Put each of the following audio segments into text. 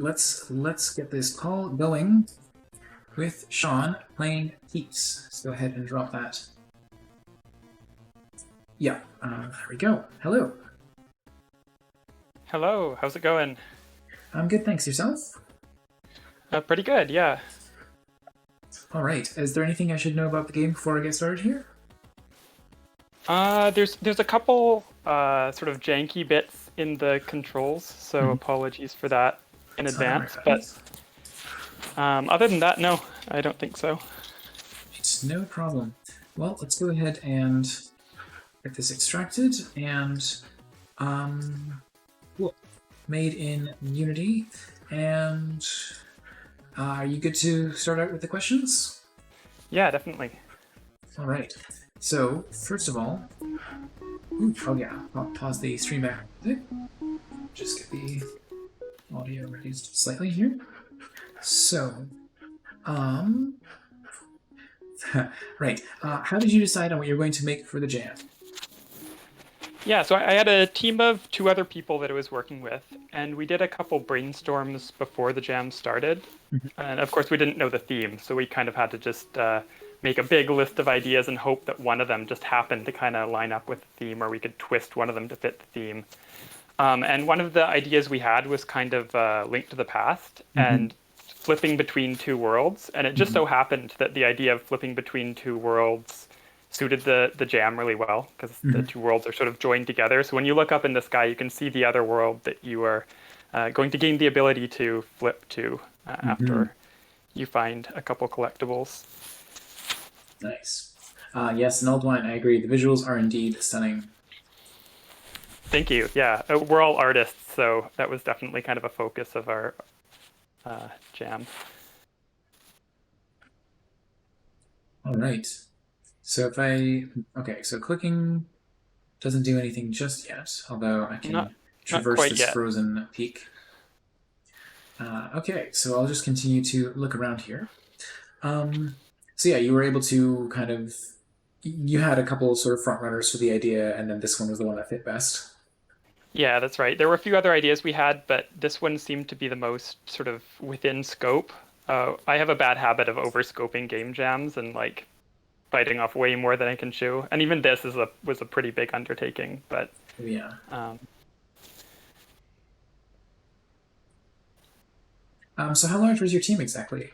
let's get this call going with Shaun playing Keeps. Let's go ahead and drop that. Yeah, there we go. Hello. Hello, how's it going? I'm good, thanks. Yourself? Pretty good, yeah. All right. Is there anything I should know about the game before I get started here? There's a couple sort of janky bits in the controls, so apologies for that in It's not advance. But right. other than that, no, I don't think so. It's no problem. Well, let's go ahead and get this extracted and cool. Made in Unity. And are you good to start out with the questions? Yeah, definitely. All right. So first of all, oh yeah, I'll pause the stream back. Just get the audio reduced slightly here. So, right. How did you decide on what you're going to make for the jam? Yeah, so I had a team of two other people that I was working with, and we did a couple brainstorms before the jam started. And of course, we didn't know the theme, so we kind of had to just make a big list of ideas and hope that one of them just happened to kind of line up with the theme, or we could twist one of them to fit the theme. And one of the ideas we had was kind of Link to the Past and flipping between two worlds. And it just so happened that the idea of flipping between two worlds suited the jam really well because the two worlds are sort of joined together. So when you look up in the sky, you can see the other world that you are going to gain the ability to flip to after you find a couple collectibles. Nice. Yes, an old wine. I agree. The visuals are indeed stunning. Thank you. Yeah, we're all artists, so that was definitely kind of a focus of our jam. All right. So if I so clicking doesn't do anything just yet, although I can Not traverse quite this yet. frozen peak. Okay, so I'll just continue to look around here. So yeah, you were able to kind of you had a couple sort of front runners for the idea, and then this one was the one that fit best. Yeah, that's right. There were a few other ideas we had, but this one seemed to be the most sort of within scope. I have a bad habit of overscoping game jams and like biting off way more than I can chew. And even this was a pretty big undertaking. But Yeah. um, So how large was your team exactly?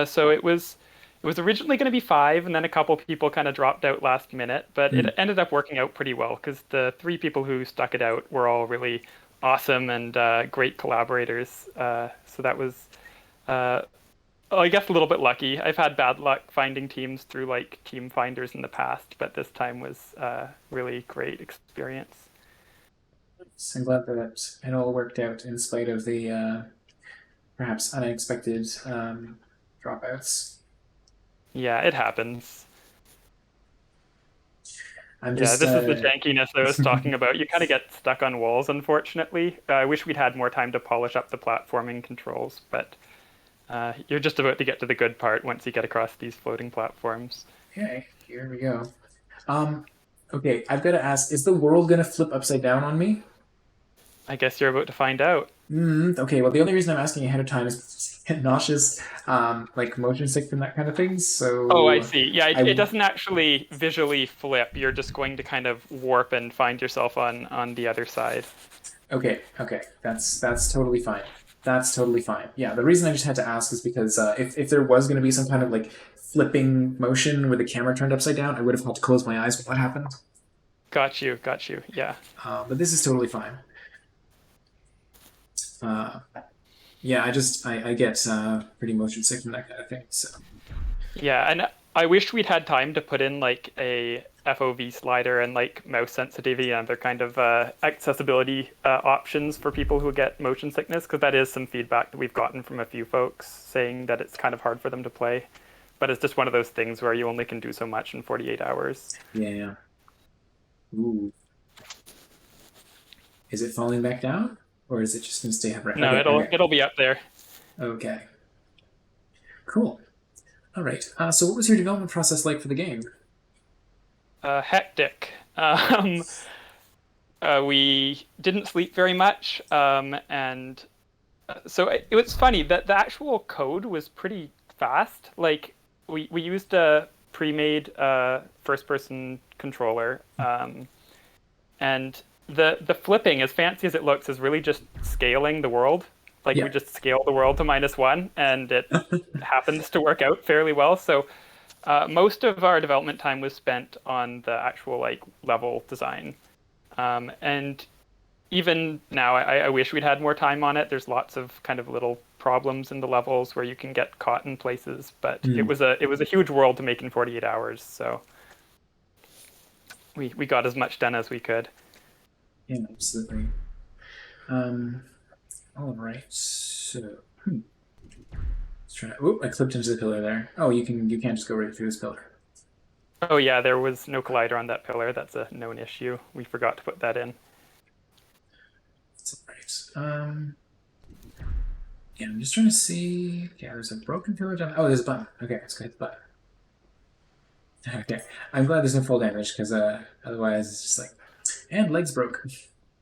so it was originally going to be five, and then a couple people kind of dropped out last minute. But it ended up working out pretty well because the three people who stuck it out were all really awesome and great collaborators. So that was I guess a little bit lucky. I've had bad luck finding teams through like team finders in the past, but this time was really great experience. I'm glad that it all worked out in spite of the perhaps unexpected dropouts. Yeah, it happens. I'm Yeah, just this is the jankiness I was talking about. You kind of get stuck on walls, unfortunately. I wish we'd had more time to polish up the platforming controls, but you're just about to get to the good part once you get across these floating platforms. okay. Here we go. Um, okay, I've got to ask: is the world gonna flip upside down on me? I guess you're about to find out. Okay, well, the only reason I'm asking ahead of time is to get nauseous, like motion sick and that kind of thing. Oh, I So see. Yeah, it I doesn't actually visually flip. You're just going to kind of warp and find yourself on the other side. okay, that's totally fine. That's totally fine. Yeah, the reason I just had to ask is because if there was going to be some kind of like flipping motion where the camera turned upside down, I would have had to close my eyes when that happened. Got you, got you. Yeah. But this is totally fine. Uh, yeah, I get pretty motion sick from that kind of thing. So Yeah, and I wish we'd had time to put in like a FOV slider and like mouse sensitivity and other kind of accessibility options for people who get motion sickness, because that is some feedback that we've gotten from a few folks saying that it's kind of hard for them to play. But it's just one of those things where you only can do so much in 48 hours. yeah. Ooh, is it falling back down, or is it just gonna stay upright? No, it'll be up there. Okay. Cool. All right. So what was your development process like for the game? Hectic. We didn't sleep very much, and So it was funny that the actual code was pretty fast. Like we used a pre-made first-person controller, and the flipping, as fancy as it looks, is really just scaling the world. Like we Yeah. just scale the world to -1, and it happens to work out fairly well. So most of our development time was spent on the actual like level design, and even now, I wish we'd had more time on it. There's lots of kind of little problems in the levels where you can get caught in places, but Mm. it was a huge world to make in 48 hours. So we got as much done as we could. Yeah, absolutely. Um, all right. So, let's try. Oop, I clipped into the pillar there. Oh, you can't just go right through this pillar. Oh yeah, there was no collider on that pillar. That's a known issue. We forgot to put that in. That's all right. Yeah, I'm just trying to see. Yeah, there's a broken pillar down. Oh, there's a button. Okay, let's go hit the button. Okay, I'm glad there's no full damage because otherwise it's just like, and legs broke.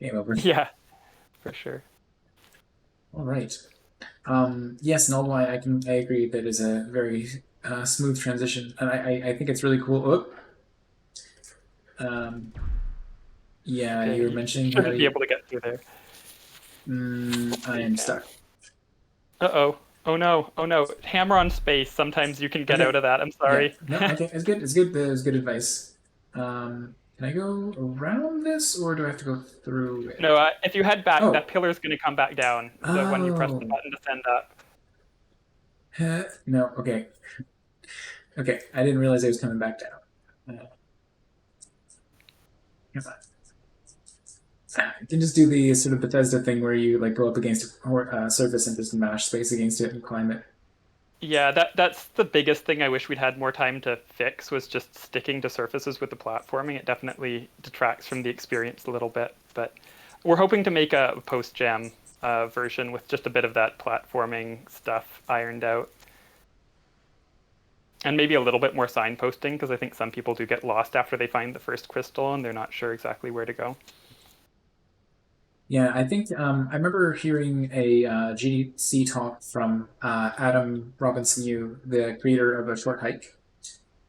Game over. Yeah, for sure. All right. Yes, and all why I agree that is a very smooth transition, and I think it's really cool. Oh, yeah, Okay, you were you mentioning how shouldn't be you. able to get through there. I You am can. stuck. Uh-oh. Oh no. Oh no. Hammer on space. Sometimes you can get Okay. out of that. I'm Yeah. sorry. No. Okay. It's good. It's good. It's good advice. Can I go around this, or do I have to go through No, it? if you head back, Oh. that pillar's going to come back down. The when you press the Oh. button to send up. No. Okay. Okay. I didn't realize it was coming back down. Come on. You can just do the sort of Bethesda thing where you like go up against a surface and just mash space against it and climb it. Yeah, that's the biggest thing I wish we'd had more time to fix was just sticking to surfaces with the platforming. It definitely detracts from the experience a little bit, but we're hoping to make a post-jam version with just a bit of that platforming stuff ironed out. And maybe a little bit more signposting, because I think some people do get lost after they find the first crystal and they're not sure exactly where to go. Yeah, I think I remember hearing a GDC talk from Adam Robinson, Yu, the creator of A Short Hike.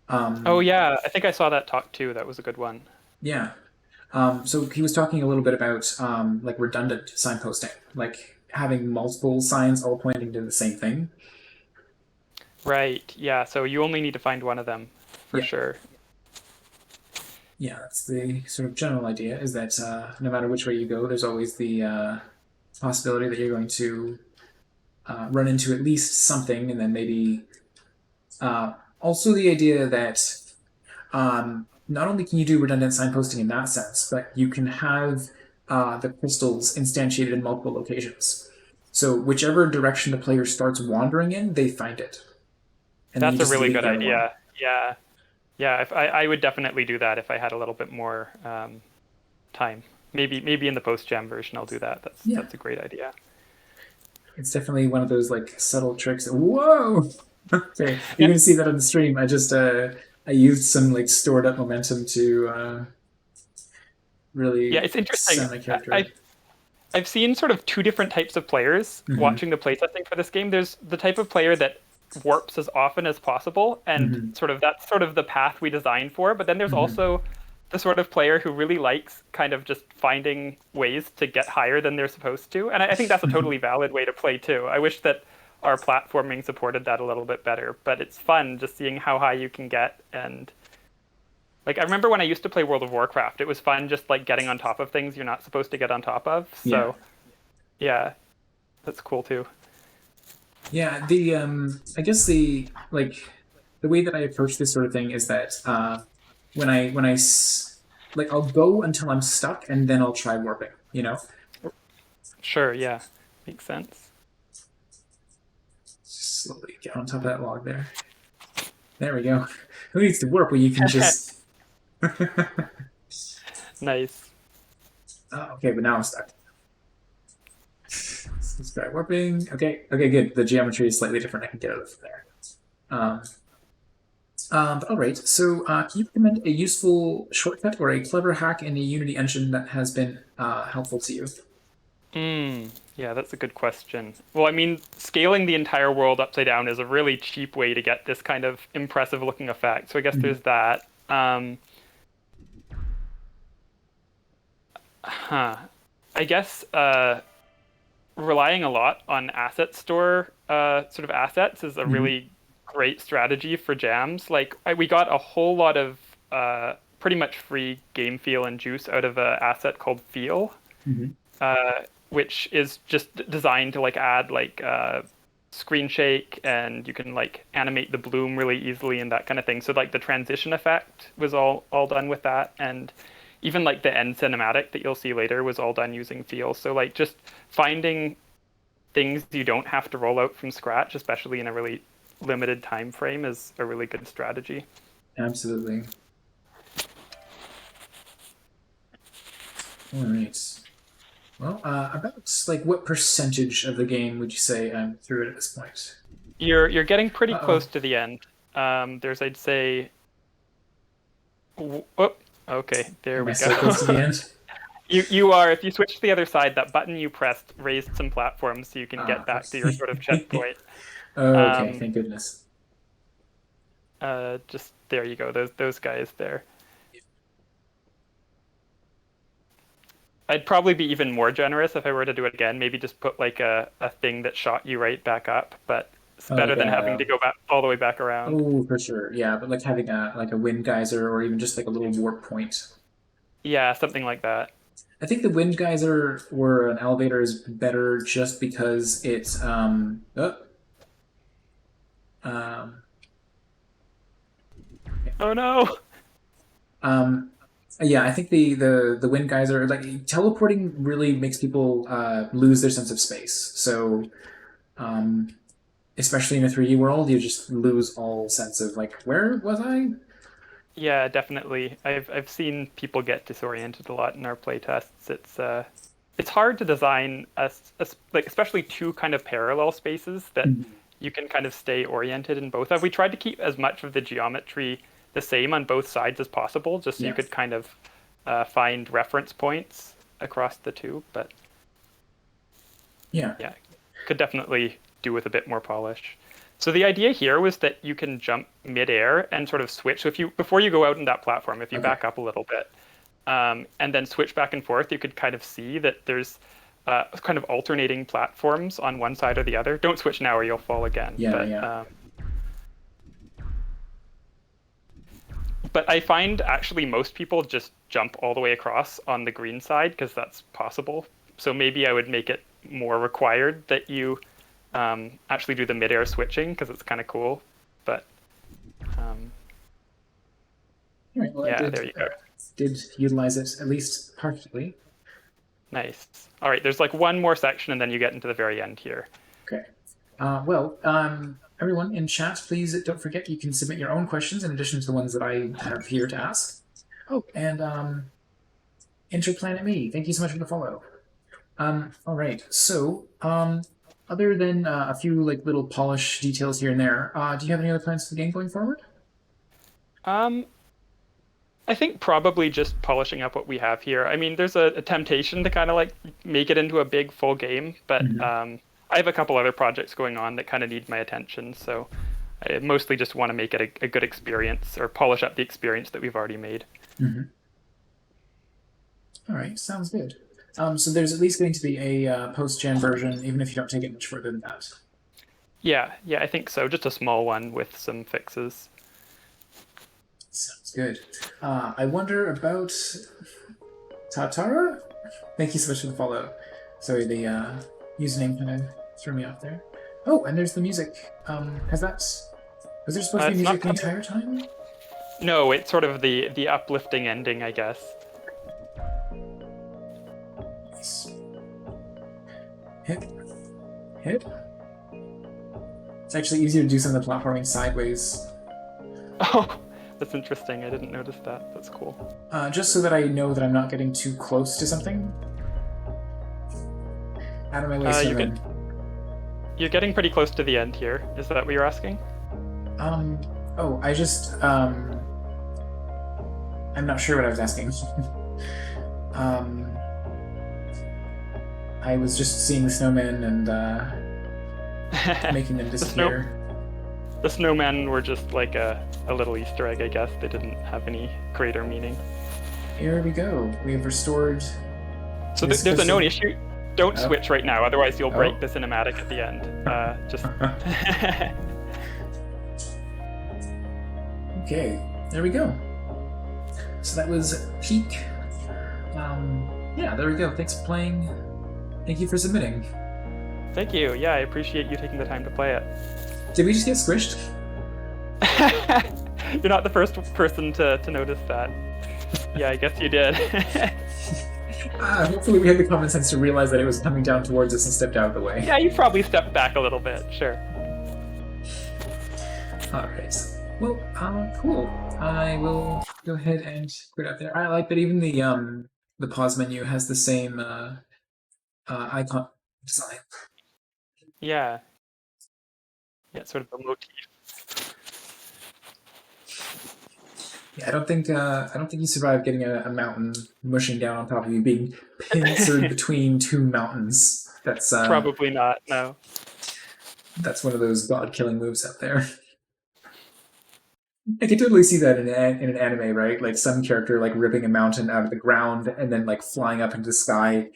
Oh Um, yeah, I think I saw that talk too. That was a good one. yeah, so he was talking a little bit about like redundant signposting, like having multiple signs all pointing to the same thing. Right. Yeah. So you only need to find one of them for Yeah, sure. yeah, that's the sort of general idea. Is that no matter which way you go, there's always the possibility that you're going to run into at least something, and then maybe also the idea that not only can you do redundant signposting in that sense, but you can have the crystals instantiated in multiple locations. So whichever direction the player starts wandering in, they find it, and then you That's a just really delete good the other one. idea. Yeah. Yeah. If I would definitely do that if I had a little bit more time. Maybe in the post jam version I'll do that. Yeah, That's a great idea. it's definitely one of those like subtle tricks. Whoa! Okay, you're gonna see that on the stream. I used some like stored up momentum to Yeah, really it's interesting. send my character up. I've seen sort of two different types of players Mm-hmm. watching the playtesting for this game. There's the type of player that warps as often as possible, and Mm-hmm. sort of that's sort of the path we designed for. But then there's Mm-hmm. also the sort of player who really likes kind of just finding ways to get higher than they're supposed to. And I think that's a totally valid way to play too. I wish that our platforming supported that a little bit better, but it's fun just seeing how high you can get. And like I remember when I used to play World of Warcraft, it was fun just like getting on top of things you're not supposed to get on top of. Yeah. So yeah, that's cool too. Yeah, the I guess the like the way that I approach this sort of thing is that when like I'll go until I'm stuck and then I'll try warping, you know? Sure, yeah. Makes sense. Just slowly get on top of that log there. There we go. Who needs to warp when you can just Nice. oh, okay, but now I'm stuck. Let's try warping. Okay, okay, good. The geometry is slightly different. I can get out of there. Um, but all right. So, can you recommend a useful shortcut or a clever hack in the Unity engine that has been helpful to you? Mm. Yeah, that's a good question. Well, I mean, scaling the entire world upside down is a really cheap way to get this kind of impressive looking effect. So I guess Mhm. there's that. Huh. I guess relying a lot on asset store sort of assets is a Mhm. really great strategy for jams. Like we got a whole lot of pretty much free game feel and juice out of an asset called Feel, Mhm. which is just designed to like add like screen shake, and you can like animate the bloom really easily and that kind of thing. So like the transition effect was all done with that, and even like the end cinematic that you'll see later was all done using Feel. So like just finding things you don't have to roll out from scratch, especially in a really limited time frame, is a really good strategy. Absolutely. All right. Well, about like what percentage of the game would you say I'm through it at this point? You're getting pretty Uh-oh. close to the end. There's I'd say, oh, okay, there Am I we go. so close to the end? You are, if you switch to the other side, that button you pressed raised some platforms so you can get Ah, back to your sort of okay. checkpoint. Okay, Um, thank goodness. just there you go. Those guys there. I'd probably be even more generous if I were to do it again. Maybe just put like a thing that shot you right back up, but it's Oh, better like than having to a go back all the way back around. oh, for sure. Yeah, but like having a like a wind geyser or even just like a little warp point. Yeah, something like that. I think the wind geyser or an elevator is better just because it's um Oh no. um yeah, I think the wind geyser like teleporting really makes people lose their sense of space. So um especially in a 3D world, you just lose all sense of like where was I? Yeah, definitely. I've seen people get disoriented a lot in our playtests. It's hard to design like especially two kind of parallel spaces that Mhm. you can kind of stay oriented in both of. We tried to keep as much of the geometry the same on both sides as possible, just so you Yeah. could kind of find reference points across the two. But Yeah. yeah, could definitely do with a bit more polish. So the idea here was that you can jump midair and sort of switch. So if you before you go out on that platform, if you Okay. back up a little bit, and then switch back and forth, you could kind of see that there's kind of alternating platforms on one side or the other. Don't switch now or you'll fall again. Yeah, yeah. But I find actually most people just jump all the way across on the green side because that's possible. So maybe I would make it more required that you actually do the midair switching because it's kind of cool. But um, All right. Well, I yeah, there you go. did utilize it at least partially. Nice. All right, there's like one more section and then you get into the very end here. Okay. Well, everyone in chat, please don't forget you can submit your own questions in addition to the ones that I have here to ask. Oh, and Interplanet Me, thank you so much for the follow. All right. So, other than a few like little polish details here and there, do you have any other plans for the game going forward? Um, I think probably just polishing up what we have here. I mean, there's a temptation to kind of like make it into a big full game, but Mm-hmm. I have a couple other projects going on that kind of need my attention. So I mostly just want to make it a good experience or polish up the experience that we've already made. Mm-hmm. All right, sounds good. So there's at least going to be a post-gen version, even if you don't take it much further than that. Yeah, I think so. Just a small one with some fixes. Sounds good. I wonder about Tatara? Thank you so much for the follow. Sorry, the username kind of threw me off there. Oh, and there's the music. Has that... Was there supposed to be It's music not the coming. entire time? No, it's sort of the uplifting ending, I guess. Nice. Hit. Hit. It's actually easier to do some of the platforming sideways. Oh, that's interesting. I didn't notice that. That's cool. Just so that I know that I'm not getting too close to something. Out of my way, You Swimming. you're getting pretty close to the end here. Is that what you're asking? Oh, I just, I'm not sure what I was asking. I was just seeing snowmen and making them the snow disappear. the snowmen were just like a little Easter egg, I guess. They didn't have any greater meaning. Here we go. We have restored So Miss there's a known Crystal. issue. Don't Oh. switch right now, otherwise you'll break Oh. the cinematic at the end. Just Okay, there we go. So that was Peak. Yeah, there we go. Thanks for playing. Thank you for submitting. Thank you. Yeah, I appreciate you taking the time to play it. Did we just get squished? You're not the first person to notice that. Yeah, I guess you did. Hopefully we had the common sense to realize that it was coming down towards us and stepped out of the way. Yeah, you probably stepped back a little bit, sure. Alright. Well, cool. I will go ahead and put it up there. I like that even the pause menu has the same icon design. Yeah. Yeah, sort of a motif. Yeah, I don't think you survived getting a mountain mushing down on top of you, being pincered between two mountains. That's Probably not, no. that's one of those god-killing moves out there. I can totally see that in an anime, right? Like some character like ripping a mountain out of the ground and then like flying up into the sky,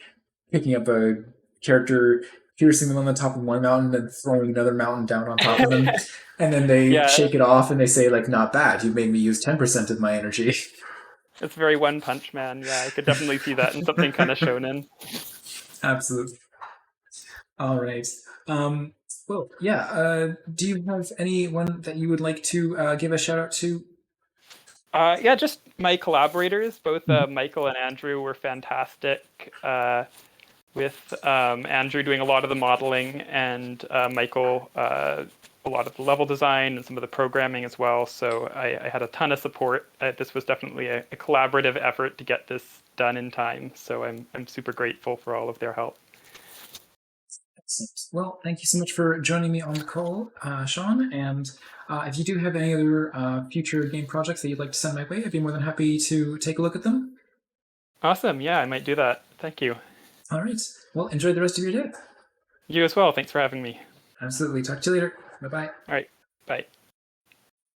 picking up a character, piercing them on the top of one mountain, and throwing another mountain down on top of them, and then they Yeah. shake it off and they say like, "Not bad. You made me use 10% of my energy." It's very One Punch Man. Yeah, I could definitely see that in something kind of shonen. Absolutely. All right. Well, yeah. Do you have anyone that you would like to give a shout out to? Yeah, just my collaborators, both Michael and Andrew, were fantastic. With Andrew doing a lot of the modeling and Michael a lot of the level design and some of the programming as well. So I had a ton of support. This was definitely a collaborative effort to get this done in time. So I'm super grateful for all of their help. Excellent. Well, thank you so much for joining me on the call, Shaun. And if you do have any other future game projects that you'd like to send my way, I'd be more than happy to take a look at them. Awesome. Yeah, I might do that. Thank you. All right. Well, enjoy the rest of your day. You as well. Thanks for having me. Absolutely. Talk to you later. Bye-bye. All right. Bye.